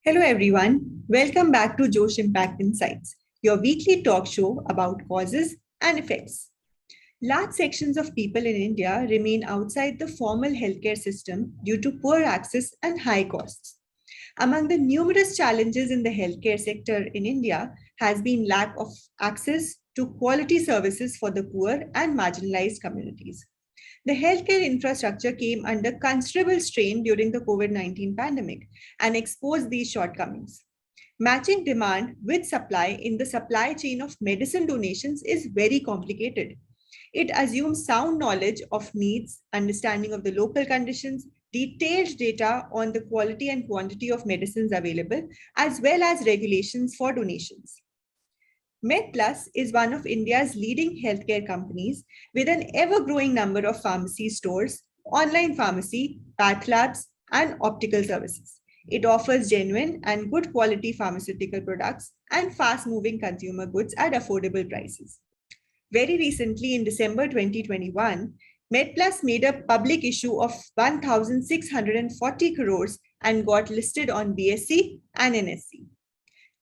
Hello, everyone. Welcome back to Josh Impact Insights, your weekly talk show about causes and effects. Large sections of people in India remain outside the formal healthcare system due to poor access and high costs. Among the numerous challenges in the healthcare sector in India has been lack of access to quality services for the poor and marginalized communities. The healthcare infrastructure came under considerable strain during the COVID 19 pandemic and exposed these shortcomings. Matching demand with supply in the supply chain of medicine donations is very complicated. It assumes sound knowledge of needs, understanding of the local conditions, detailed data on the quality and quantity of medicines available, as well as regulations for donations. MedPlus is one of India's leading healthcare companies with an ever growing number of pharmacy stores, online pharmacy, path labs, and optical services. It offers genuine and good quality pharmaceutical products and fast moving consumer goods at affordable prices. Very recently, in December 2021, MedPlus made a public issue of 1,640 crores and got listed on BSE and NSE.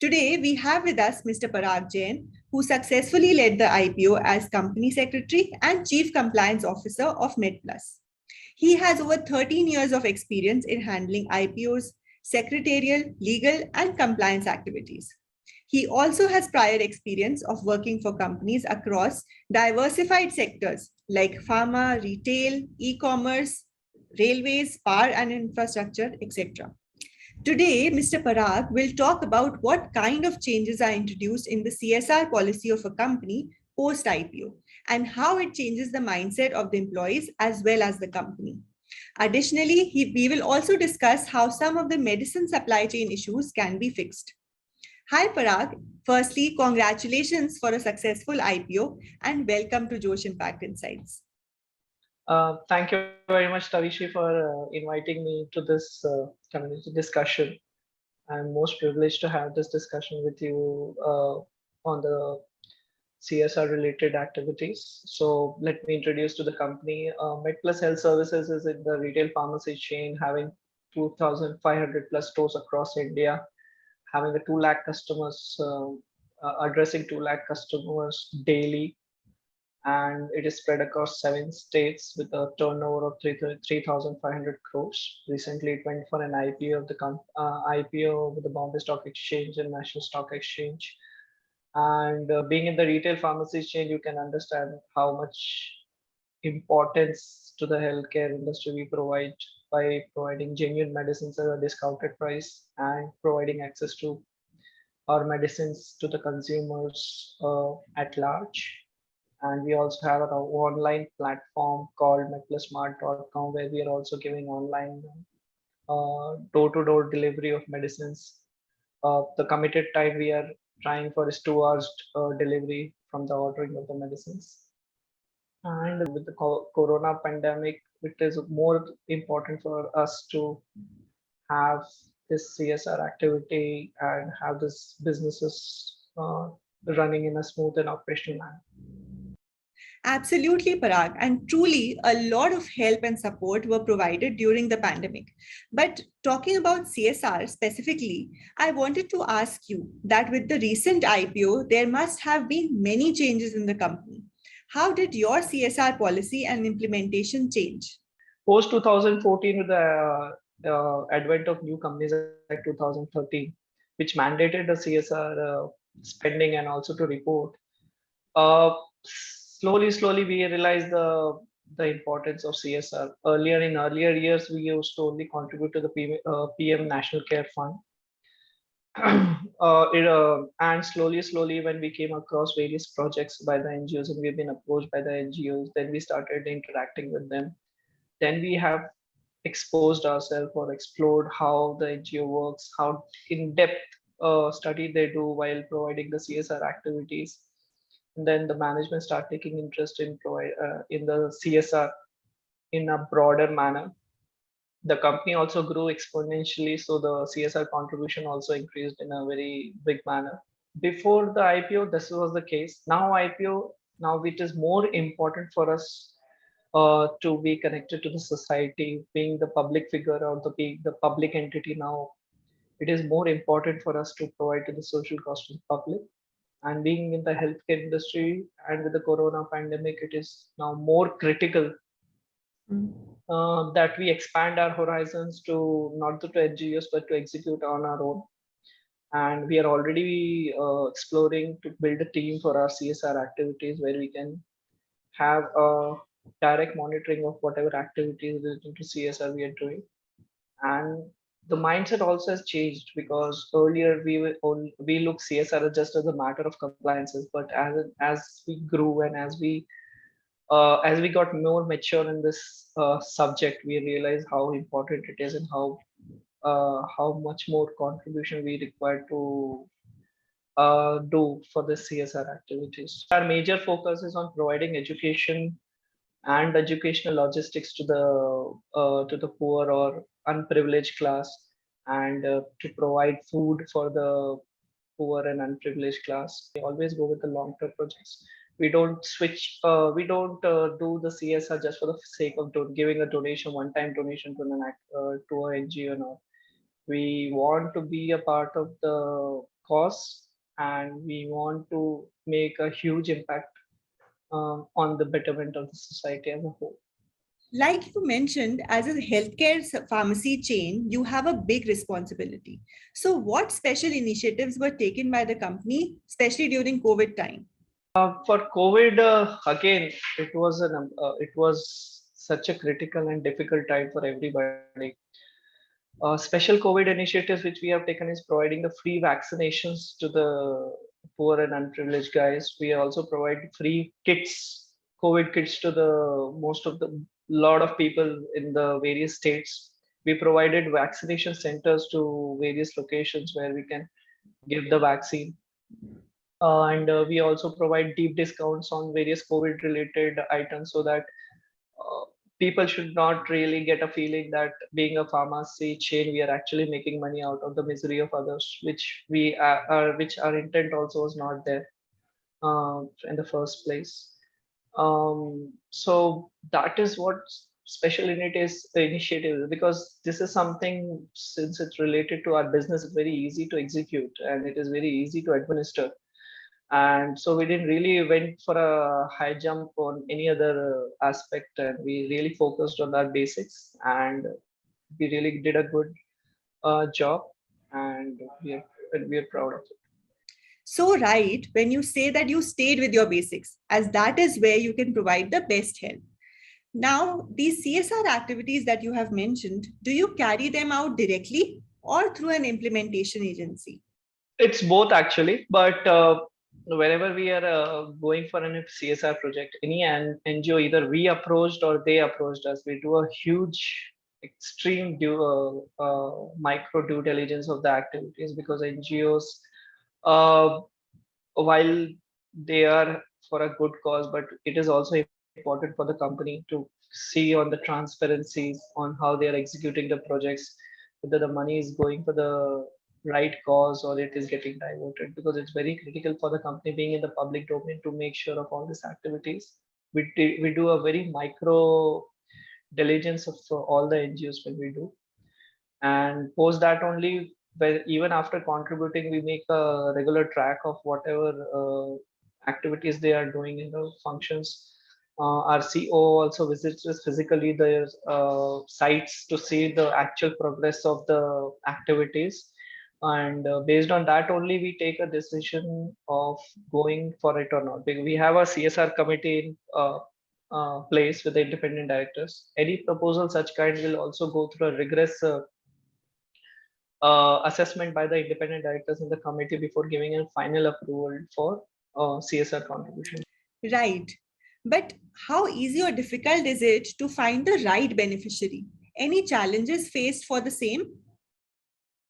Today, we have with us Mr. Parag Jain, who successfully led the IPO as Company Secretary and Chief Compliance Officer of MedPlus. He has over 13 years of experience in handling IPOs, secretarial, legal, and compliance activities. He also has prior experience of working for companies across diversified sectors like pharma, retail, e-commerce, railways, power and infrastructure, etc. Today, Mr. Parag will talk about what kind of changes are introduced in the CSR policy of a company post IPO and how it changes the mindset of the employees as well as the company. Additionally, we will also discuss how some of the medicine supply chain issues can be fixed. Hi, Parag. Firstly, congratulations for a successful IPO and welcome to Josh Impact Insights. Thank you very much, Tavishi, for inviting me to this community discussion. I'm most privileged to have this discussion with you on the CSR related activities. So let me introduce to the company. MedPlus Health Services is in the retail pharmacy chain, having 2,500 plus stores across India, having a 2 lakh customers, addressing 2 lakh customers daily, and it is spread across 7 states with a turnover of 3,500 crores. Recently, it went for an IPO of the IPO with the Bombay Stock Exchange and National Stock Exchange. And being in the retail pharmacy chain, you can understand how much importance to the healthcare industry we provide by providing genuine medicines at a discounted price and providing access to our medicines to the consumers at large. And we also have our online platform called medplusmart.com, where we are also giving online door-to-door delivery of medicines. The committed time we are trying for is 2 hours delivery from the ordering of the medicines. And with the corona pandemic, it is more important for us to have this CSR activity and have this businesses running in a smooth and operational manner. Absolutely, Parag. And truly, a lot of help and support were provided during the pandemic. But talking about CSR specifically, I wanted to ask you that with the recent IPO, there must have been many changes in the company. How did your CSR policy and implementation change? Post 2014, with the advent of new companies like 2013, which mandated the CSR spending and also to report, slowly we realized the importance of CSR. In earlier years, we used to only contribute to the PM National Care Fund. And slowly, when we came across various projects by the NGOs and we've been approached by the NGOs, then we started interacting with them. Then we have exposed ourselves or explored how the NGO works, how in-depth study they do while providing the CSR activities. And then the management start taking interest in the CSR in a broader manner. The company also grew exponentially, so the CSR contribution also increased in a very big manner. Before the IPO, this was the case. Now it is more important for us to be connected to the society, being the public figure or being the public entity now. it is more important for us to provide to the social cost of the public. And being in the healthcare industry and with the corona pandemic, it is now more critical that we expand our horizons to not to NGOs but to execute on our own. And we are already exploring to build a team for our CSR activities where we can have a direct monitoring of whatever activities related to CSR we are doing. And the mindset also has changed, because earlier we look CSR just as a matter of compliances, but as we grew and as we got more mature in this subject, we realized how important it is and how much more contribution we require to do for the CSR activities. Our major focus is on providing education and educational logistics to the poor or unprivileged class, and to provide food for the poor and unprivileged class. We always go with the long-term projects. We don't switch. We don't do the CSR just for the sake of giving a donation, one-time donation to to an NGO. No, we want to be a part of the cause, and we want to make a huge impact on the betterment of the society as a whole. Like you mentioned, as a healthcare pharmacy chain, you have a big responsibility. So, what special initiatives were taken by the company, especially during COVID time? For COVID, again, it was such a critical and difficult time for everybody. Special COVID initiatives which we have taken is providing the free vaccinations to the poor and unprivileged guys. We also provide free kits, COVID kits to the most of the lot of people in the various states. We provided vaccination centers to various locations where we can give the vaccine. And we also provide deep discounts on various COVID related items, so that people should not really get a feeling that being a pharmacy chain, we are actually making money out of the misery of others, which our intent also was not there in the first place. So that is what special unit is initiative, because this is something, since it's related to our business, it's very easy to execute and it is very easy to administer. And so we didn't really went for a high jump on any other aspect, and we really focused on our basics, and we really did a good job, and we are proud of it. So, right, when you say that you stayed with your basics, as that is where you can provide the best help. Now, these CSR activities that you have mentioned, do you carry them out directly or through an implementation agency? It's both actually, but whenever we are going for an CSR project, any NGO, either we approached or they approached us, we do a huge, extreme micro due diligence of the activities, because NGOs, uh, while they are for a good cause, but it is also important for the company to see on the transparencies on how they are executing the projects, whether the money is going for the right cause or it is getting diverted, because it's very critical for the company being in the public domain to make sure of all these activities. We do a very micro diligence of all the NGOs when we do, and post that only, where even after contributing we make a regular track of whatever activities they are doing in the functions. Our CO also visits us physically their sites to see the actual progress of the activities, and based on that only we take a decision of going for it or not. We have a CSR committee in place with the independent directors. Any proposal such kind will also go through a rigorous assessment by the independent directors in the committee before giving a final approval for CSR contribution. Right. But how easy or difficult is it to find the right beneficiary? Any challenges faced for the same?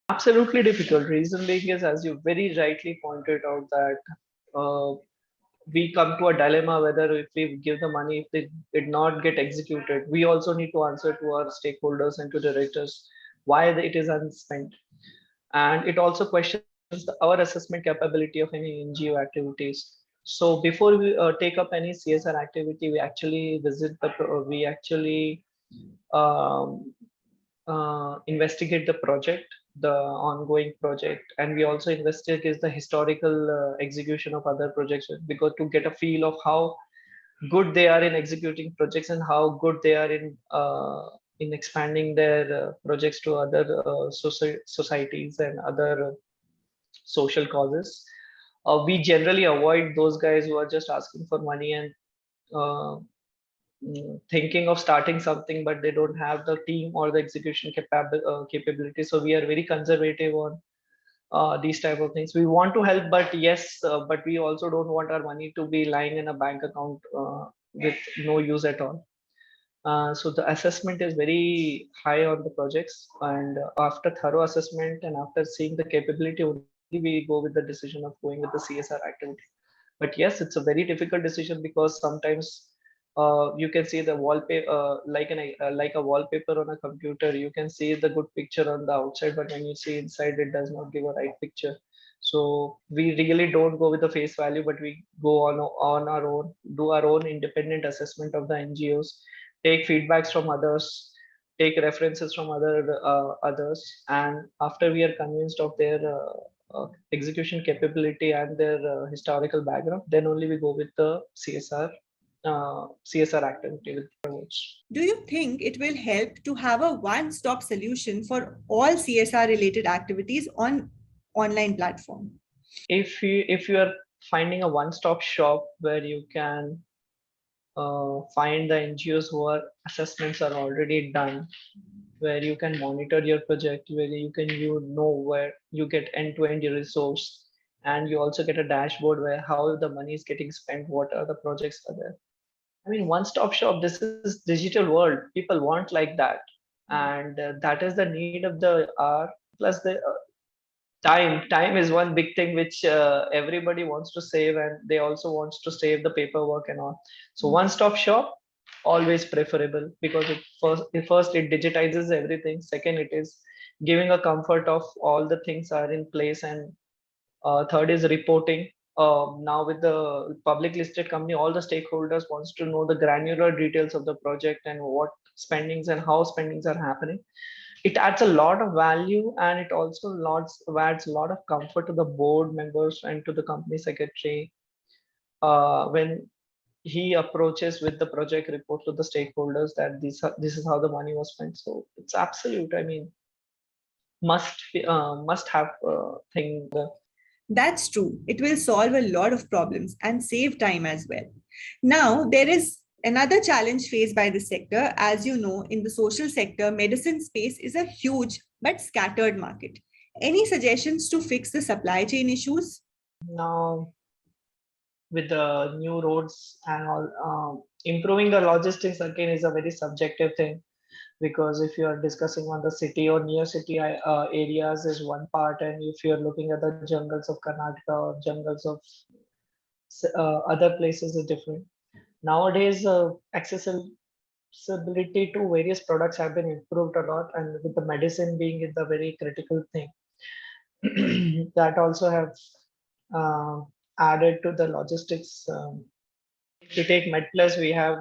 Absolutely difficult. Reason being is, as you very rightly pointed out, that uh, we come to a dilemma whether if we give the money, if they did not get executed, we also need to answer to our stakeholders and to directors why it is unspent. And it also questions our assessment capability of any NGO activities. So before we take up any CSR activity, we actually we actually um, investigate the project, the ongoing project, and we also investigate the historical execution of other projects, because to get a feel of how good they are in executing projects and how good they are in expanding their projects to other societies and other social causes. We generally avoid those guys who are just asking for money and uh, thinking of starting something, but they don't have the team or the execution capability. So we are very conservative on these type of things. We want to help, but yes, but we also don't want our money to be lying in a bank account with no use at all. So the assessment is very high on the projects, and after thorough assessment and after seeing the capability, only we go with the decision of going with the CSR activity. But yes, it's a very difficult decision, because sometimes you can see the wallpaper like a wallpaper on a computer. You can see the good picture on the outside, but when you see inside, it does not give a right picture. So we really don't go with the face value, but we go on our own, do our own independent assessment of the NGOs, take feedbacks from others, take references from others, and after we are convinced of their execution capability and their historical background, then only we go with the CSR activity with the votes. Do you think it will help to have a one-stop solution for all CSR related activities on online platform? If you are finding a one-stop shop where you can find the NGOs who are assessments are already done, where you can monitor your project, where you know where you get end-to-end your resource, and you also get a dashboard where how the money is getting spent, what are the projects are there. I mean, one-stop shop. This is digital world. People want like that, and that is the need of the hour. Plus the time is one big thing which everybody wants to save, and they also wants to save the paperwork and all. So one-stop shop always preferable, because first it digitizes everything. Second, it is giving a comfort of all the things are in place, and third is reporting. Now with the public listed company, all the stakeholders wants to know the granular details of the project and what spendings and how spendings are happening. It adds a lot of value, and it also adds a lot of comfort to the board members and to the company secretary when he approaches with the project report to the stakeholders that this is how the money was spent. So it's absolute. I mean, must have thing. That's true. It will solve a lot of problems and save time as well. Now, there is another challenge faced by the sector. As you know, in the social sector, medicine space is a huge but scattered market. Any suggestions to fix the supply chain issues? Now with the new roads and all, improving the logistics again is a very subjective thing, because if you are discussing on the city or near city areas is one part, and if you are looking at the jungles of Karnataka or jungles of other places is different. Nowadays, accessibility to various products have been improved a lot, and with the medicine being the very critical thing, that also have uh, added to the logistics. If you take MedPlus, we have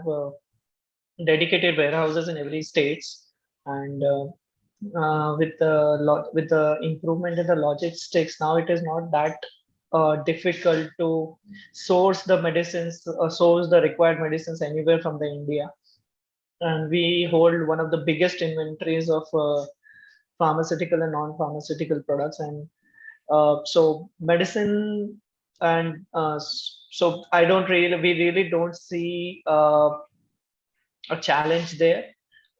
dedicated warehouses in every states, and with the improvement in the logistics, now it is not that difficult to source the medicines, source the required medicines anywhere from the India. And we hold one of the biggest inventories of pharmaceutical and non-pharmaceutical products, and so medicine and so I don't really we really don't see a challenge there.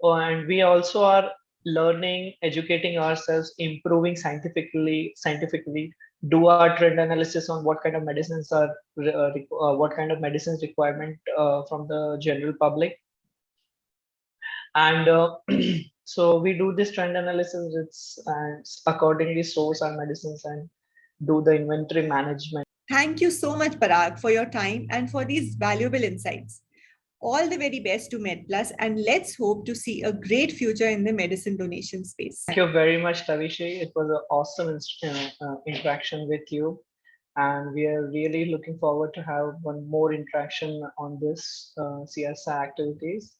And we also are learning, educating ourselves, improving scientifically, do our trend analysis on what kind of medicines are what kind of medicines requirement from the general public. And so we do this trend analysis, and accordingly source our medicines and do the inventory management. Thank you so much, Parag, for your time and for these valuable insights. All the very best to MedPlus, and let's hope to see a great future in the medicine donation space. Thank you very much, Tavishi. It was an awesome interaction with you, and we are really looking forward to have one more interaction on this CSR activities.